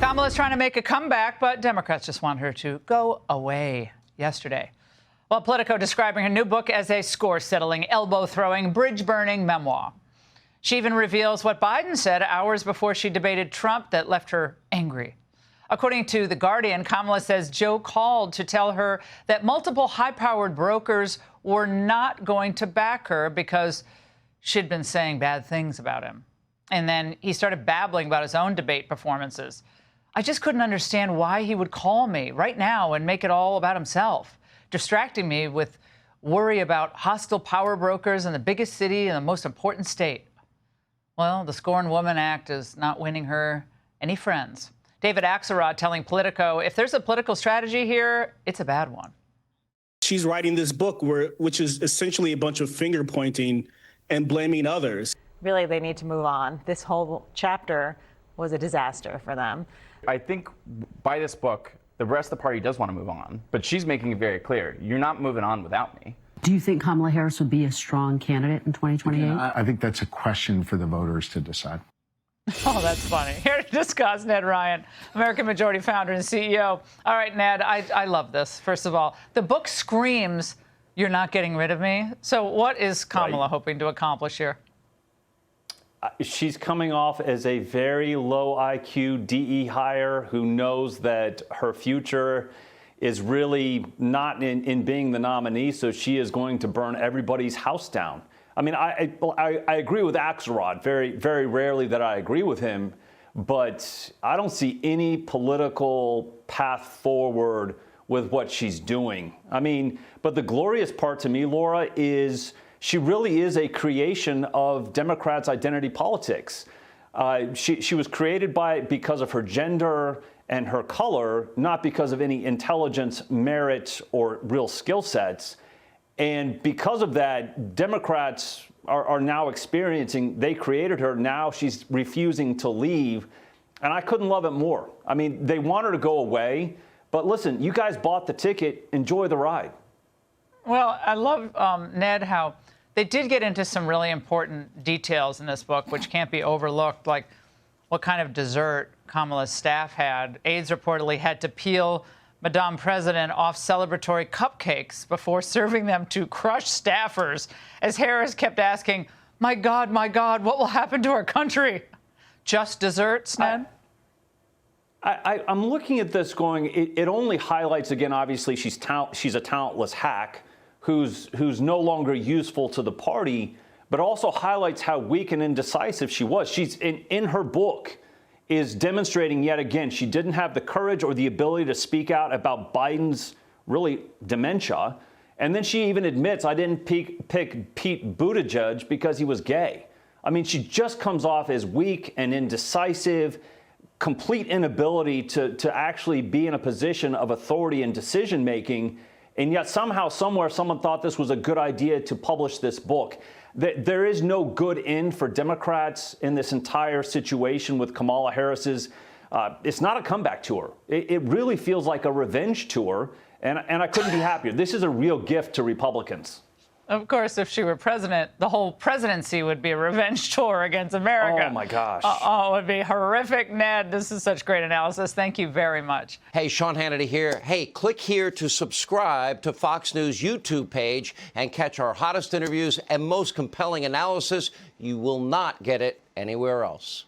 Kamala's trying to make a comeback, but Democrats just want her to go away yesterday. Well, Politico describing her new book as a score-settling, elbow-throwing, bridge-burning memoir. She even reveals what Biden said hours before she debated Trump that left her angry. According to The Guardian, Kamala says Joe called to tell her that multiple high-powered brokers were not going to back her because she'd been saying bad things about him. And then he started babbling about his own debate performances. I just couldn't understand why he would call me right now and make it all about himself, distracting me with worry about hostile power brokers in the biggest city and the most important state. Well, the Scorn Woman Act is not winning her any friends. David Axelrod telling Politico, if there's a political strategy here, it's a bad one. She's writing this book which is essentially a bunch of finger pointing and blaming others. Really, they need to move on. This whole chapter was a disaster for them. I think by this book, the rest of the party does want to move on, but she's making it very clear, you're not moving on without me. Do you think Kamala Harris would be a strong candidate in 2028? Yeah, I think that's a question for the voters to decide. Oh, that's funny. Here to discuss, Ned Ryan, American Majority founder and CEO. All right, Ned, I love this. First of all, the book screams, you're not getting rid of me. So what is Kamala hoping to accomplish here? She's coming off as a very low IQ DE hire who knows that her future is really not in being the nominee, so she is going to burn everybody's house down. I mean, I agree with Axelrod. Very, very rarely that I agree with him, but I don't see any political path forward with what she's doing. I mean, but the glorious part to me, Laura, is she really is a creation of Democrats' identity politics. She was created because of her gender and her color, not because of any intelligence, merit, or real skill sets. And because of that, Democrats are now experiencing, they created her, now she's refusing to leave. And I couldn't love it more. I mean, they want her to go away, but listen, you guys bought the ticket, enjoy the ride. Well, I love, Ned, how they did get into some really important details in this book, which can't be overlooked, like what kind of dessert Kamala's staff had. Aides reportedly had to peel Madame President off celebratory cupcakes before serving them to crushed staffers, as Harris kept asking, my God, what will happen to our country? Just desserts, Ned? I'm looking at this going, it only highlights, again, obviously, she's a talentless hack who's no longer useful to the party, but also highlights how weak and indecisive she was. She's in her book is demonstrating yet again she didn't have the courage or the ability to speak out about Biden's really dementia. And then she even admits, I didn't pick Pete Buttigieg because he was gay. I mean, she just comes off as weak and indecisive, complete inability to actually be in a position of authority and decision making. And yet somehow, somewhere, someone thought this was a good idea to publish this book. There is no good end for Democrats in this entire situation with Kamala Harris's. It's not a comeback tour. It really feels like a revenge tour, and I couldn't be happier. This is a real gift to Republicans. Of course, if she were president, the whole presidency would be a revenge tour against America. Oh, my gosh. It would be horrific. Ned, this is such great analysis. Thank you very much. Hey, Sean Hannity here. Hey, click here to subscribe to Fox News YouTube page and catch our hottest interviews and most compelling analysis. You will not get it anywhere else.